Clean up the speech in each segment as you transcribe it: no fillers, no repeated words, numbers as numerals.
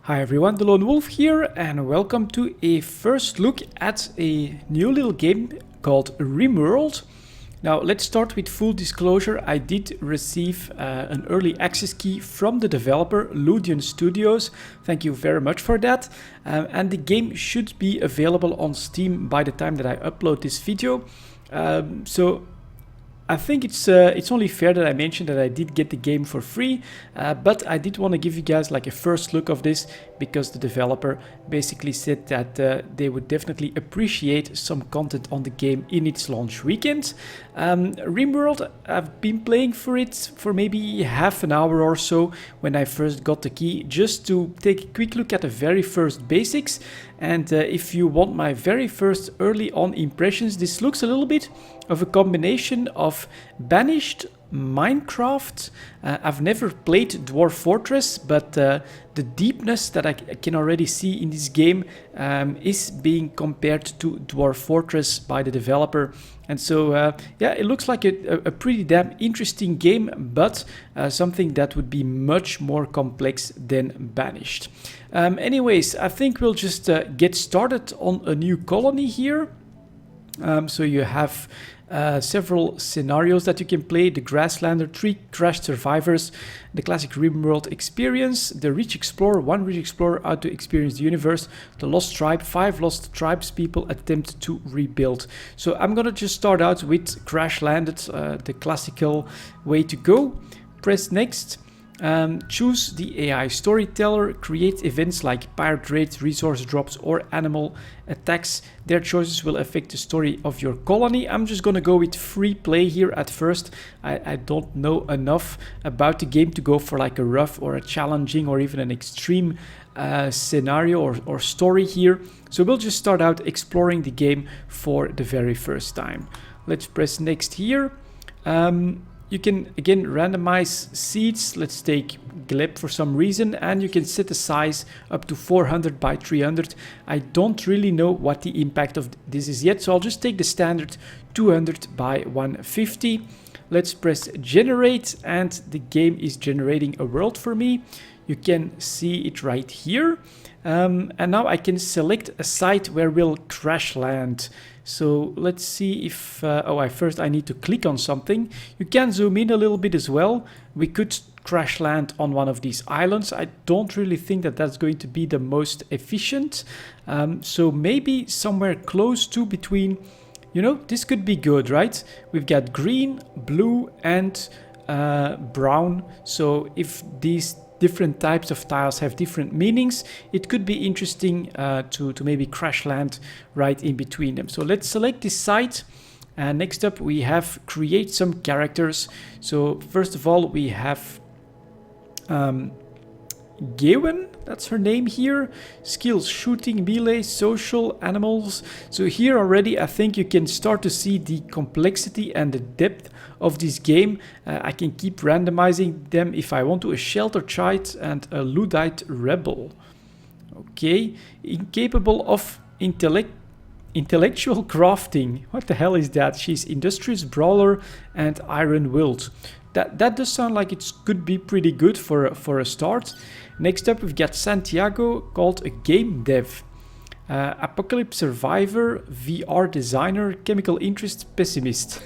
Hi everyone, delonewolf here, and welcome to a first look at a new little game called Rimworld. Now let's start with full disclosure. I did receive an early access key from the developer Ludian Studios. Thank you very much for that. And the game should be available on Steam by the time that I upload this video. So I think it's only fair that I mentioned that I did get the game for free, but I did want to give you guys like a first look of this because the developer basically said that they would definitely appreciate some content on the game in its launch weekend. Rimworld, I've been playing for it for maybe half an hour or so when I first got the key, just to take a quick look at the very first basics. And if you want my very first early on impressions, this looks a little bit of a combination of Banished, Minecraft. I've never played Dwarf Fortress, but the deepness that I can already see in this game is being compared to Dwarf Fortress by the developer. And so, yeah, it looks like a pretty damn interesting game, but something that would be much more complex than Banished. Anyways, I think we'll just get started on a new colony here. So you have several scenarios that you can play: the Grasslander, 3 Crashed Survivors, the classic Rimworld experience, the Rich Explorer, 1 Rich Explorer out to experience the universe, the Lost Tribe, 5 Lost Tribes people attempt to rebuild. So I'm gonna just start out with Crash Landed, the classical way to go. Press next. Choose the AI storyteller, create events like pirate raids, resource drops, or animal attacks. Their choices will affect the story of your colony. I'm just gonna go with free play here at first. I don't know enough about the game to go for like a rough or a challenging or even an extreme scenario or story here. So we'll just start out exploring the game for the very first time. Let's press next here. You can again randomize seeds. Let's take Gleb for some reason, and you can set the size up to 400 by 300. I don't really know what the impact of this is yet, so I'll just take the standard 200 by 150. Let's press generate, and the game is generating a world for me. You can see it right here. And now I can select a site where we'll crash land. So let's see if, first I need to click on something. You can zoom in a little bit as well. We could crash land on one of these islands. I don't really think that that's going to be the most efficient. So maybe somewhere close to between, you know, this could be good, right? We've got green, blue, and brown. So if these different types of tiles have different meanings, it could be interesting to maybe crash land right in between them. So let's select this site, and next up we have create some characters. So first of all we have Gawen, that's her name here. Skills: shooting, melee, social, animals. So here already I think you can start to see the complexity and the depth of this game. I can keep randomizing them if I want to. A shelter child and a Luddite rebel. Okay, incapable of intellectual crafting. What the hell is that? She's industrious brawler and iron-willed. That does sound like it could be pretty good for a start. Next up we've got Santiago, called a game dev. Apocalypse survivor, VR designer, chemical interest pessimist.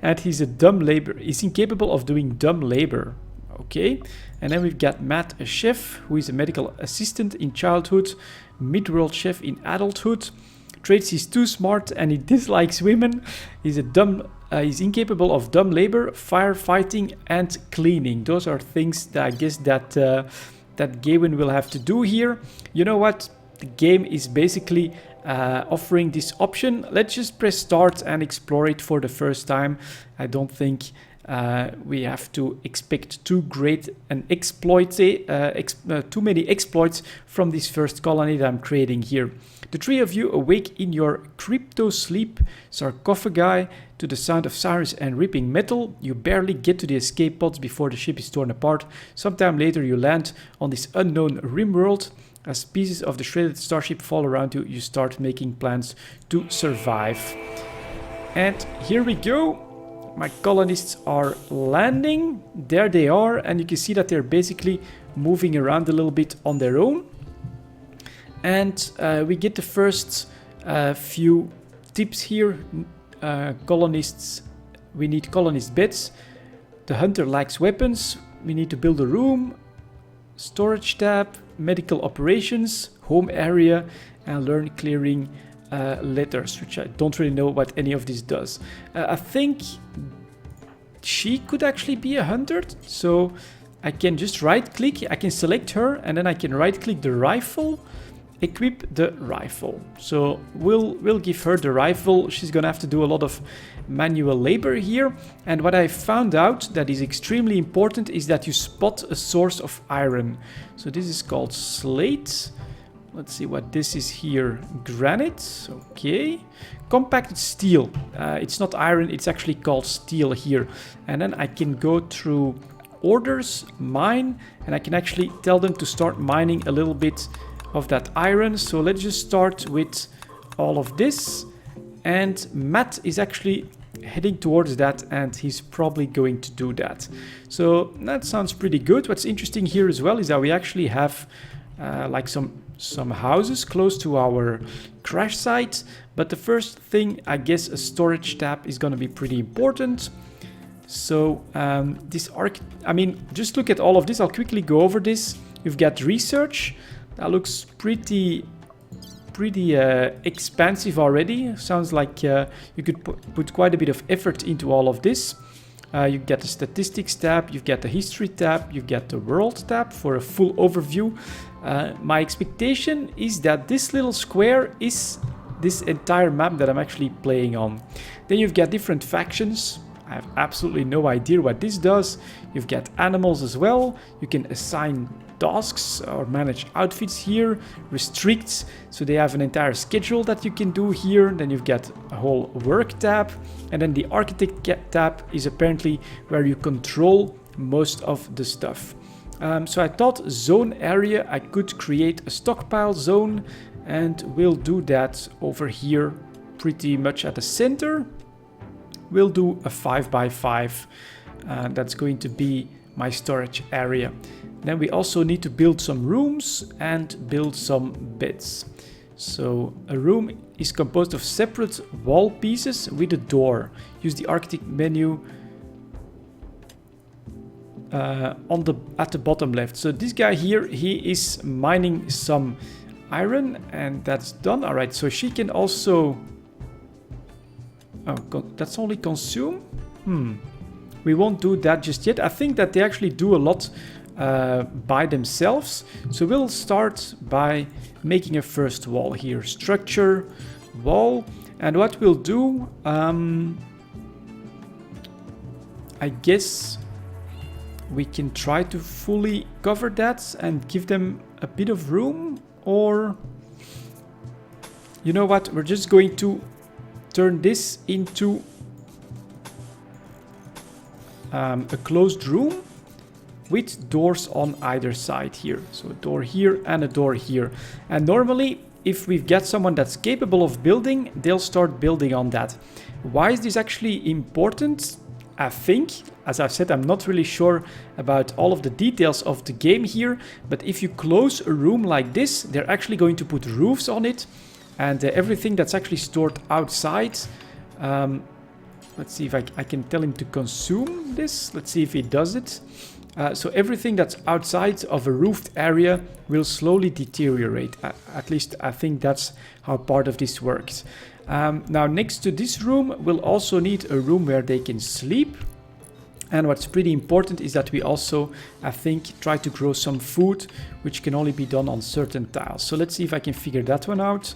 And he's a dumb labor. He's incapable of doing dumb labor. Okay. And then we've got Matt, a chef, who is a medical assistant in childhood, mid-world chef in adulthood. Traits: he's too smart and he dislikes women. He's he's incapable of dumb labor, firefighting, and cleaning. Those are things that I guess that that Gawain will have to do here. You know what? The game is basically offering this option. Let's just press start and explore it for the first time. I don't think we have to expect too great an exploit, too many exploits from this first colony that I'm creating here. The 3 of you awake in your crypto-sleep sarcophagi to the sound of sirens and ripping metal. You barely get to the escape pods before the ship is torn apart. Sometime later you land on this unknown Rimworld. As pieces of the shredded starship fall around you, you start making plans to survive. And here we go. My colonists are landing. There they are, and you can see that they're basically moving around a little bit on their own. And we get the first few tips here. Colonists, we need colonist beds. The hunter likes weapons. We need to build a room, storage tab, medical operations, home area, and learn clearing letters, which I don't really know what any of this does. I think she could actually be a hunter, so I can just right click, I can select her, and then I can right click the rifle, equip the rifle. So we'll give her the rifle. She's gonna have to do a lot of manual labor here. And what I found out that is extremely important is that you spot a source of iron. So this is called slate. Let's see what this is here. Granite, okay. Compacted steel. It's not iron, it's actually called steel here. And then I can go through orders, mine, and I can actually tell them to start mining a little bit of that iron. So let's just start with all of this. And Matt is actually heading towards that, and he's probably going to do that. So that sounds pretty good. What's interesting here as well is that we actually have like some houses close to our crash site. But the first thing, I guess a storage tab is going to be pretty important. So just look at all of this. I'll quickly go over this. You've got research. That looks pretty expansive already. Sounds like you could put quite a bit of effort into all of this. You get the statistics tab, you've got the history tab, you've got the world tab for a full overview. My expectation is that this little square is this entire map that I'm actually playing on. Then you've got different factions. I have absolutely no idea what this does. You've got animals as well. You can assign tasks or manage outfits here, restrict, so they have an entire schedule that you can do here. Then you've got a whole work tab, and then the architect tab is apparently where you control most of the stuff. So I thought zone area, I could create a stockpile zone, and we'll do that over here pretty much at the center. We'll do a 5x5, that's going to be my storage area. Then we also need to build some rooms and build some beds. So a room is composed of separate wall pieces with a door. Use the architect menu at the bottom left. So this guy here, he is mining some iron, and that's done. All right, so she can also... Oh, that's only consume? We won't do that just yet. I think that they actually do a lot by themselves. So we'll start by making a first wall here. Structure, wall. And what we'll do, I guess we can try to fully cover that and give them a bit of room. Or, you know what, we're just going to turn this into a closed room with doors on either side here. So a door here and a door here. And normally, if we've got someone that's capable of building, they'll start building on that. Why is this actually important? I think, as I've said, I'm not really sure about all of the details of the game here, but if you close a room like this, they're actually going to put roofs on it, and everything that's actually stored outside. Let's see if I can tell him to consume this. Let's see if he does it. So everything that's outside of a roofed area will slowly deteriorate. At least I think that's how part of this works. Now next to this room, we'll also need a room where they can sleep. And what's pretty important is that we also, I think, try to grow some food, which can only be done on certain tiles. So let's see if I can figure that one out.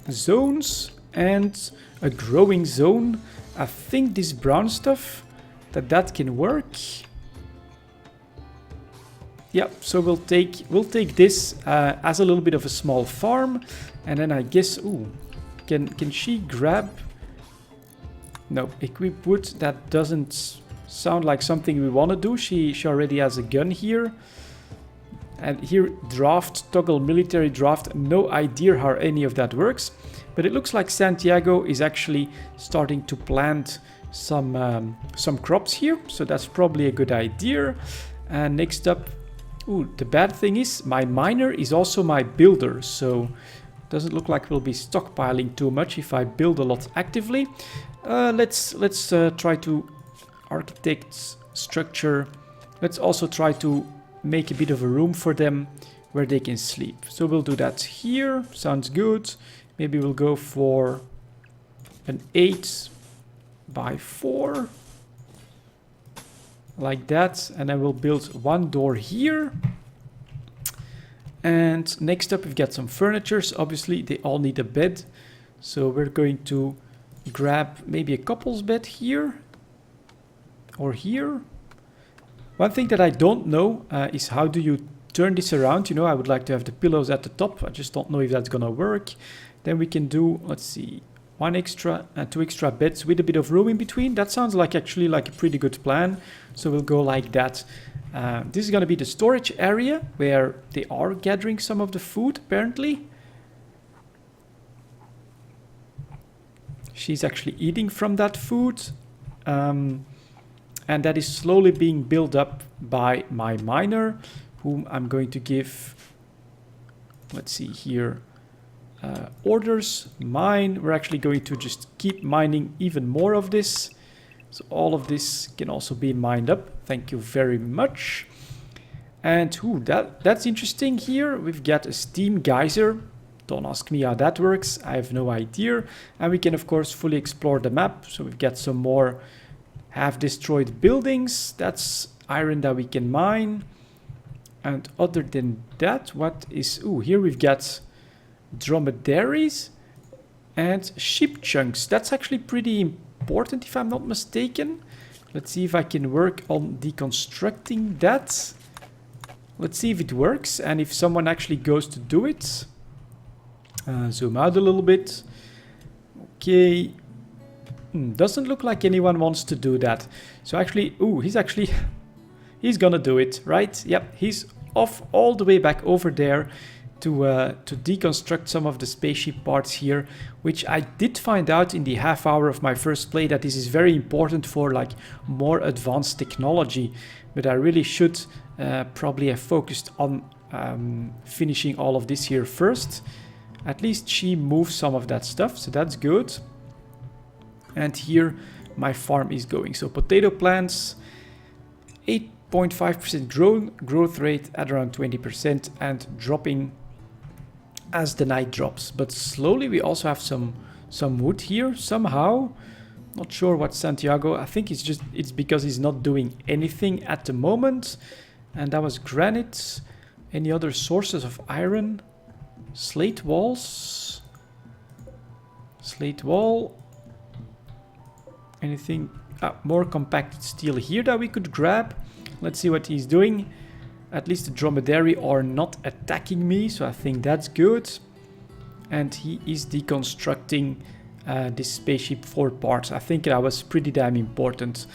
Zones and a growing zone. I think this brown stuff, that can work. Yeah, so we'll take this as a little bit of a small farm, and then I guess, ooh, can she grab? No, equip wood. That doesn't sound like something we want to do. She already has a gun here. And here, draft, toggle military draft. No idea how any of that works. But it looks like Santiago is actually starting to plant some crops here. So that's probably a good idea. And next up, ooh, the bad thing is my miner is also my builder, so doesn't look like we'll be stockpiling too much if I build a lot actively. Let's try to architect structure. Let's also try to make a bit of a room for them where they can sleep. So we'll do that here. Sounds good. Maybe we'll go for an 8 by 4 like that, and then we'll build one door here. And next up we've got some furnitures. Obviously they all need a bed, so we're going to grab maybe a couple's bed here or here. One thing that I don't know is how do you turn this around. You know, I would like to have the pillows at the top. I just don't know if that's gonna work. Then we can do, let's see, one extra and 2 extra beds with a bit of room in between. That sounds like actually like a pretty good plan. So we'll go like that. This is going to be the storage area where they are gathering some of the food, apparently. She's actually eating from that food. And that is slowly being built up by my miner, whom I'm going to give, let's see here, orders, mine. We're actually going to just keep mining even more of this. So all of this can also be mined up. Thank you very much. And that's interesting here. We've got a steam geyser. Don't ask me how that works. I have no idea. And we can, of course, fully explore the map. So we've got some more half-destroyed buildings. That's iron that we can mine. And other than that, what is... Ooh, here we've got dromedaries and ship chunks. That's actually pretty important, if I'm not mistaken. Let's see if I can work on deconstructing that. Let's see if it works and if someone actually goes to do it. Zoom out a little bit. Okay. Doesn't look like anyone wants to do that. So actually, ooh, he's gonna do it, right? Yep, he's off all the way back over there to deconstruct some of the spaceship parts here, which I did find out in the half hour of my first play that this is very important for like more advanced technology, but I really should probably have focused on finishing all of this here first. At least she moves some of that stuff, so that's good. And here my farm is going. So potato plants, 8.5% growth rate at around 20% and dropping as the night drops. But slowly we also have some wood here somehow. Not sure what Santiago, I think it's because he's not doing anything at the moment. And that was granite. Any other sources of iron? Slate walls. Slate wall. Anything? More compacted steel here that we could grab. Let's see what he's doing. At least the dromedary are not attacking me, so I think that's good. And he is deconstructing this spaceship 4 parts. I think that was pretty damn important.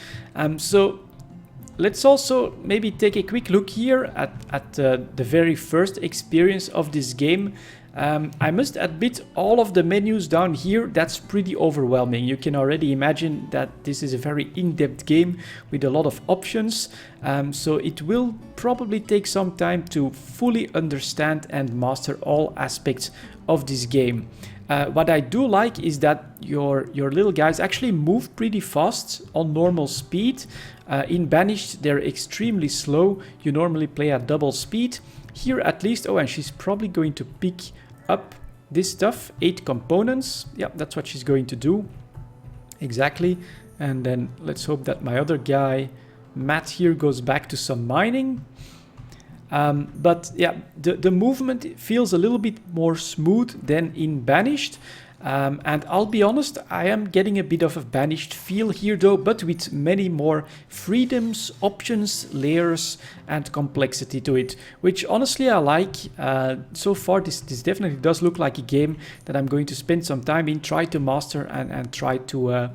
So let's also maybe take a quick look here at the very first experience of this game. I must admit, all of the menus down here, that's pretty overwhelming. You can already imagine that this is a very in-depth game with a lot of options. So it will probably take some time to fully understand and master all aspects of this game. What I do like is that your little guys actually move pretty fast on normal speed. In Banished, they're extremely slow. You normally play at double speed. Here at least, oh, and she's probably going to pick up this stuff, 8 components. Yeah, that's what she's going to do. Exactly. And then let's hope that my other guy, Matt here, goes back to some mining. But yeah, the movement feels a little bit more smooth than in Banished. And I'll be honest, I am getting a bit of a Banished feel here though, but with many more freedoms, options, layers and complexity to it, which honestly I like. So far this definitely does look like a game that I'm going to spend some time in, try to master and try to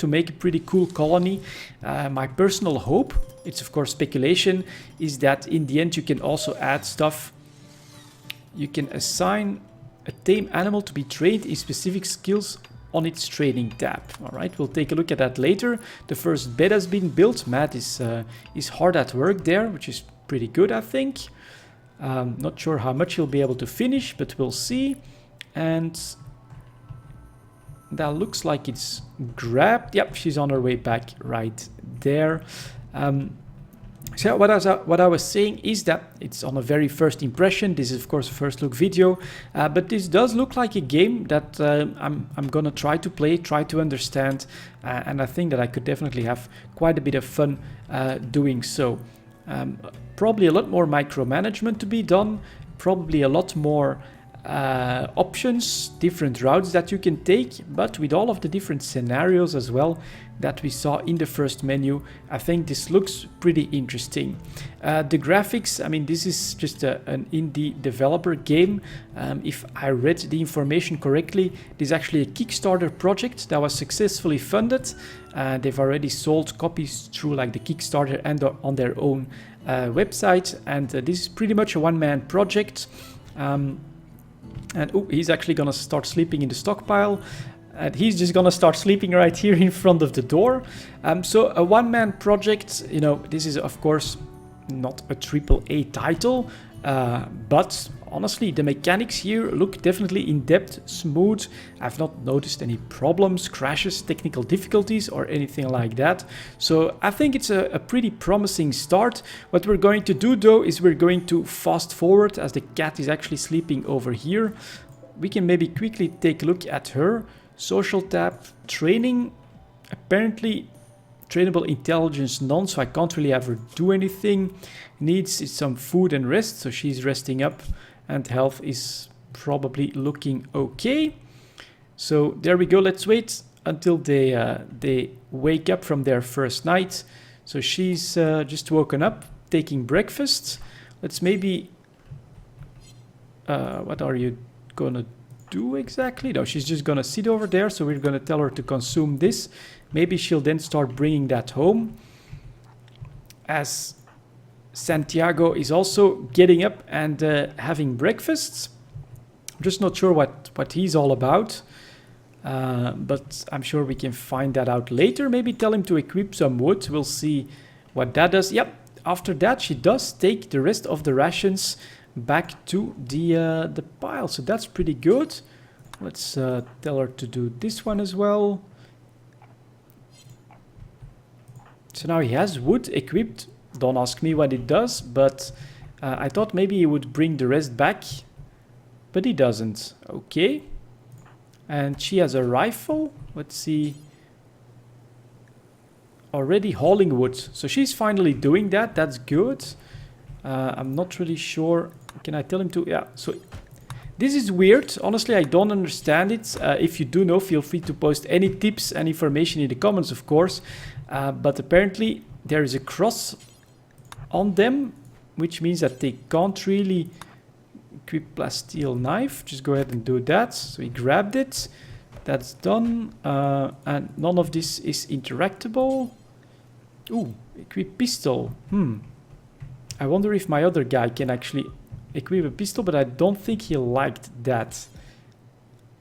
make a pretty cool colony. My personal hope, it's of course speculation, is that in the end you can also add stuff. You can assign a tame animal to be trained in specific skills on its training tab. All right, we'll take a look at that later. The first bed has been built. Matt is hard at work there, which is pretty good, I think. Not sure how much he'll be able to finish, but we'll see. And that looks like it's grabbed. Yep, she's on her way back right there. So what I was saying is that it's on a very first impression. This is of course a first look video, but this does look like a game that I'm gonna try to play, try to understand, and I think that I could definitely have quite a bit of fun doing so. Probably a lot more micromanagement to be done, probably a lot more options, different routes that you can take, but with all of the different scenarios as well that we saw in the first menu, I think this looks pretty interesting. The graphics, I mean, this is just an indie developer game. If I read the information correctly, this is actually a Kickstarter project that was successfully funded. They've already sold copies through like the Kickstarter and on their own website, and this is pretty much a one-man project. And oh, he's actually gonna start sleeping in the stockpile. And he's just gonna start sleeping right here in front of the door. So a one-man project, you know, this is of course not a AAA title, but honestly, the mechanics here look definitely in-depth, smooth. I've not noticed any problems, crashes, technical difficulties, or anything like that. So I think it's a pretty promising start. What we're going to do though is we're going to fast forward as the cat is actually sleeping over here. We can maybe quickly take a look at her. Social tab, training, apparently trainable intelligence none, so I can't really have her do anything. Needs is some food and rest, so she's resting up, and health is probably looking okay. So there we go. Let's wait until they wake up from their first night. So she's just woken up, taking breakfast. Let's maybe what are you gonna do exactly? No, she's just gonna sit over there, so we're gonna tell her to consume this. Maybe she'll then start bringing that home, as Santiago is also getting up and having breakfast. I'm just not sure what he's all about, but I'm sure we can find that out later. Maybe tell him to equip some wood. We'll see what that does. Yep, after that she does take the rest of the rations back to the pile, so that's pretty good. Let's tell her to do this one as well. So now he has wood equipped. Don't ask me what it does, but I thought maybe he would bring the rest back, but he doesn't. Okay. And she has a rifle. Let's see. Already hauling wood, so she's finally doing that. That's good. I'm not really sure. Can I tell him to? Yeah, so this is weird. Honestly, I don't understand it. If you do know, feel free to post any tips and information in the comments, of course. But apparently there is a cross on them, which means that they can't really equip plasteel knife. Just go ahead and do that. So he grabbed it. That's done. And none of this is interactable. Ooh, equip pistol. I wonder if my other guy can actually equip a pistol, but I don't think he liked that.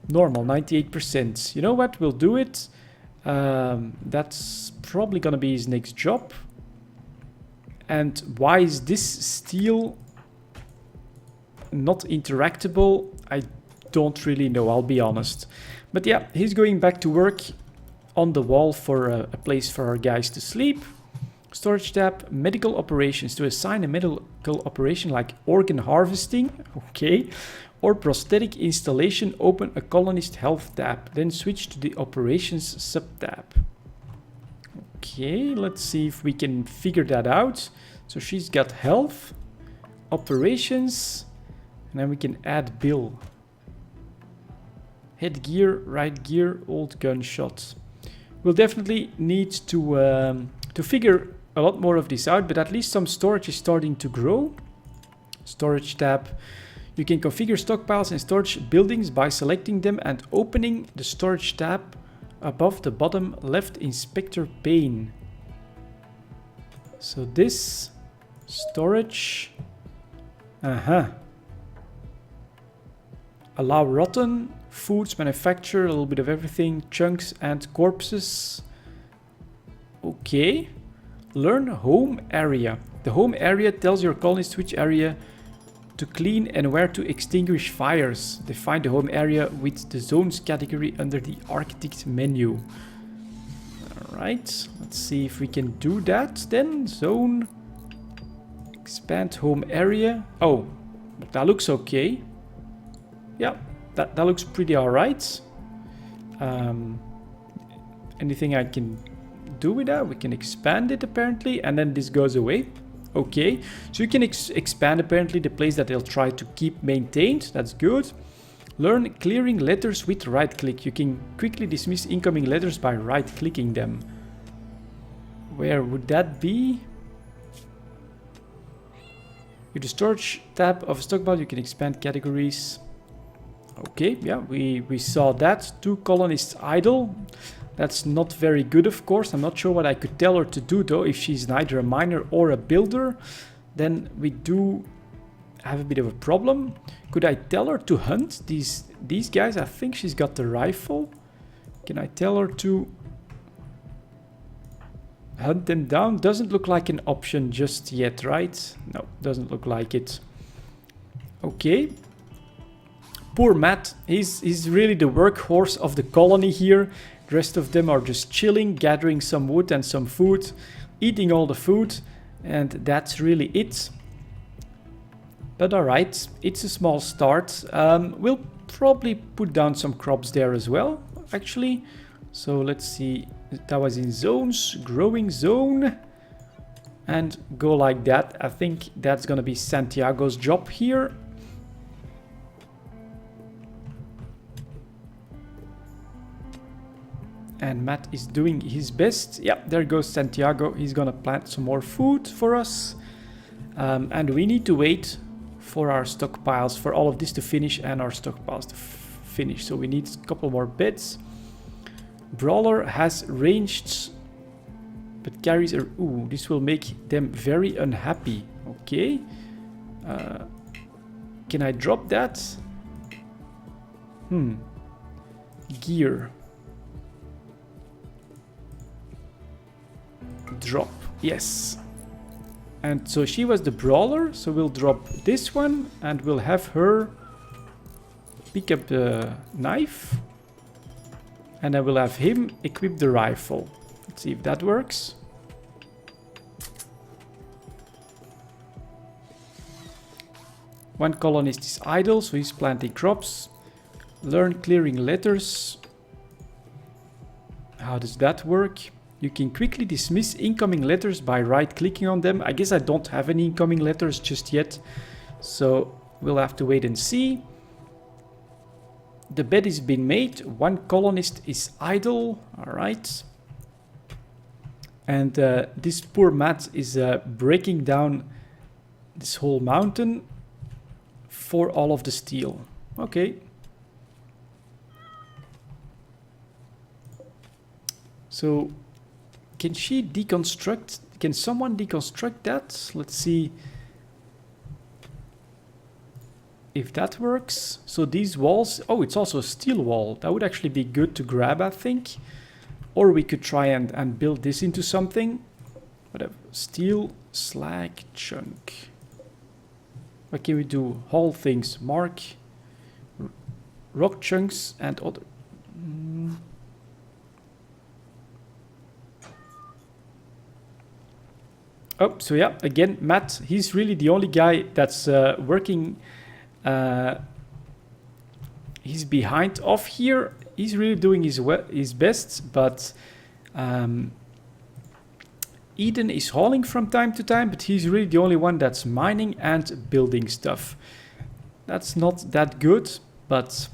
Normal, 98%. You know what? We'll do it. That's probably gonna be his next job. And why is this steel not interactable? I don't really know, I'll be honest. But yeah, he's going back to work on the wall for a place for our guys to sleep. Storage tab, medical operations. To assign a medical operation like organ harvesting, okay, or prosthetic installation, open a colonist health tab, then switch to the operations sub-tab. Okay, let's see if we can figure that out. So she's got health, operations, and then we can add Bill. Headgear, right gear, old gunshot. We'll definitely need to figure a lot more of this out, but at least some storage is starting to grow. Storage tab. You can configure stockpiles and storage buildings by selecting them and opening the storage tab above the bottom left inspector pane. So this storage, allow rotten Foods, manufacture, a little bit of everything. Chunks and corpses. Okay. Learn home area. The home area tells your colonists which area to clean and where to extinguish fires. Define the home area with the zones category under the architect menu. Alright, let's see if we can do that then. Zone. Expand home area. Oh, that looks okay. Yeah, that looks pretty alright. Anything I can do with that? We can expand it apparently, and then this goes away. Okay, so you can expand apparently the place that they'll try to keep maintained. That's good. Learn clearing letters with right click. You can quickly dismiss incoming letters by right clicking them. Where would that be? With the storage tab of a stockpile, you can expand categories. Okay, yeah, we saw that. 2 colonists idle. That's not very good, of course. I'm not sure what I could tell her to do, though. If she's neither a miner or a builder, then we do have a bit of a problem. Could I tell her to hunt these guys? I think she's got the rifle. Can I tell her to hunt them down? Doesn't look like an option just yet, right? No, doesn't look like it. Okay. Poor Matt. He's really the workhorse of the colony here. The rest of them are just chilling, gathering some wood and some food, eating all the food, and that's really it. But alright, it's a small start. We'll probably put down some crops there as well, actually. So let's see, that was in zones, growing zone, and go like that. I think that's gonna be Santiago's job here. And Matt is doing his best. Yeah, there goes Santiago. He's gonna plant some more food for us. And we need to wait for our stockpiles, for all of this to finish and our stockpiles to finish. So we need a couple more beds. Brawler has ranged, but carries a... Ooh, this will make them very unhappy. Okay. Can I drop that? Gear. Drop, yes. And so she was the brawler, so we'll drop this one and we'll have her pick up the knife, and I will have him equip the rifle. Let's see if that works. One colonist is idle, so he's planting crops. Learn clearing letters. How does that work? You can quickly dismiss incoming letters by right-clicking on them. I guess I don't have any incoming letters just yet, so we'll have to wait and see. The bed is being made. One colonist is idle. All right. And this poor Matt is breaking down this whole mountain for all of the steel. Okay. So... can she deconstruct? Can someone deconstruct that? Let's see if that works. So these walls... oh, it's also a steel wall. That would actually be good to grab, I think. Or we could try and build this into something. Whatever. Steel, slag, chunk. What can we do? Haul things. Mark. Rock chunks and other... Oh, so yeah, again, Matt, he's really the only guy that's working. He's behind off here. He's really doing his best, but Eden is hauling from time to time, but he's really the only one that's mining and building stuff. That's not that good, but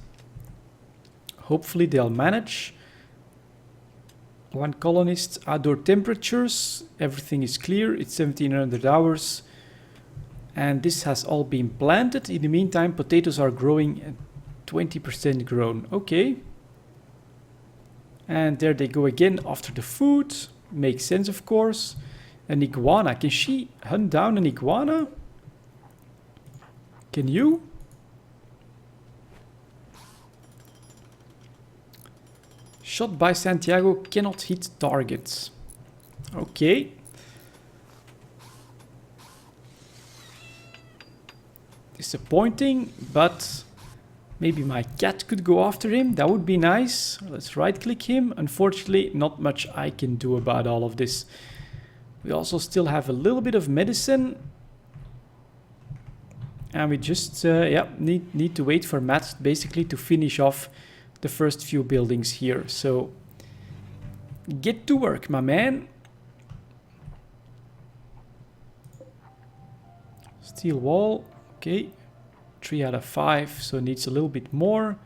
hopefully they'll manage. One colonist, outdoor temperatures, everything is clear, it's 1700 hours. And this has all been planted. In the meantime, potatoes are growing at 20% grown. Okay. And there they go again after the food. Makes sense, of course. An iguana. Can she hunt down an iguana? Can you? Shot by Santiago, cannot hit targets. Okay. Disappointing, but maybe my cat could go after him. That would be nice. Let's right-click him. Unfortunately, not much I can do about all of this. We also still have a little bit of medicine. And we just need to wait for Matt basically to finish off the first few buildings here. So get to work, my man. Steel wall. Okay. 3 out of 5, so needs a little bit more.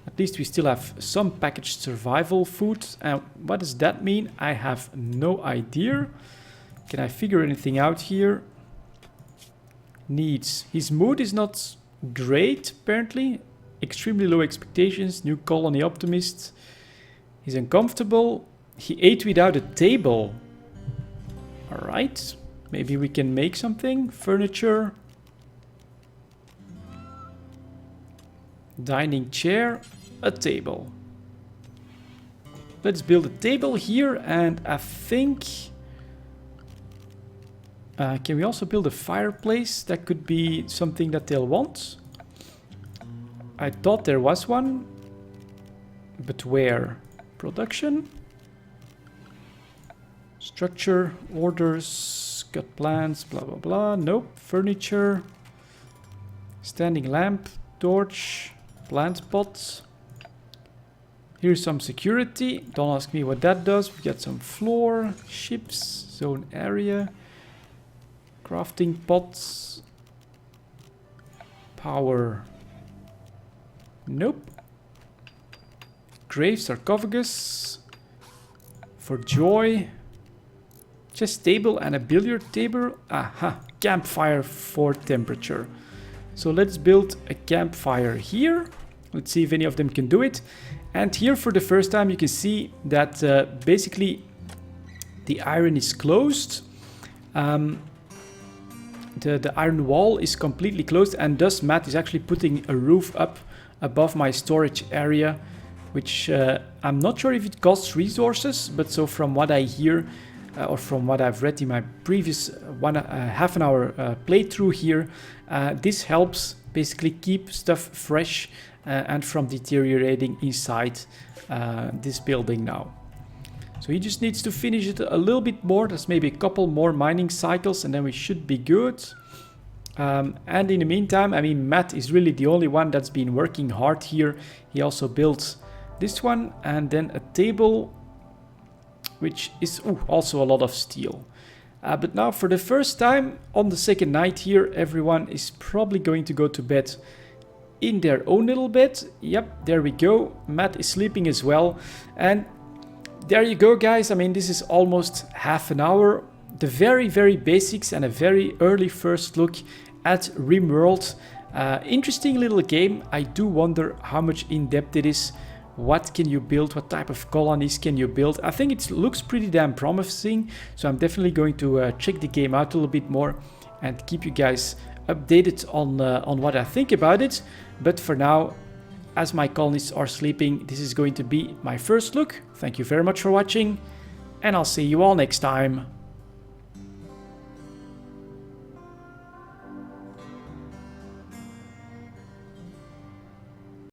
At least we still have some packaged survival food. And what does that mean? I have no idea. Can I figure anything out here? Needs. His mood is not great, apparently. Extremely low expectations. New colony optimist. He's uncomfortable. He ate without a table. Alright. Maybe we can make something. Furniture. Dining chair. A table. Let's build a table here, and I think... can we also build a fireplace? That could be something that they'll want. I thought there was one. But where? Production. Structure. Orders. Got plans. Blah, blah, blah. Nope. Furniture. Standing lamp. Torch. Plant pots. Here's some security. Don't ask me what that does. We got some floor. Ships. Zone area. Crafting pots. Power. Nope. Grave sarcophagus. For joy. Chess table and a billiard table. Aha. Campfire for temperature. So let's build a campfire here. Let's see if any of them can do it. And here for the first time you can see that basically the iron is closed. The iron wall is completely closed, and thus Matt is actually putting a roof up above my storage area, which I'm not sure if it costs resources, but so from what I hear or from what I've read in my previous half an hour playthrough here, this helps basically keep stuff fresh and from deteriorating inside this building now. So he just needs to finish it a little bit more. There's maybe a couple more mining cycles and then we should be good. And in the meantime, I mean, Matt is really the only one that's been working hard here. He also built this one and then a table, which is also a lot of steel. But now for the first time on the second night here, everyone is probably going to go to bed in their own little bed. Yep, there we go. Matt is sleeping as well. And there you go, guys. I mean, this is almost half an hour. The very, very basics and a very early first look at Rimworld. Interesting little game. I do wonder how much in depth it is. What can you build? What type of colonies can you build? I think it looks pretty damn promising. So I'm definitely going to check the game out a little bit more and keep you guys updated on what I think about it. But for now, as my colonists are sleeping, this is going to be my first look. Thank you very much for watching, and I'll see you all next time.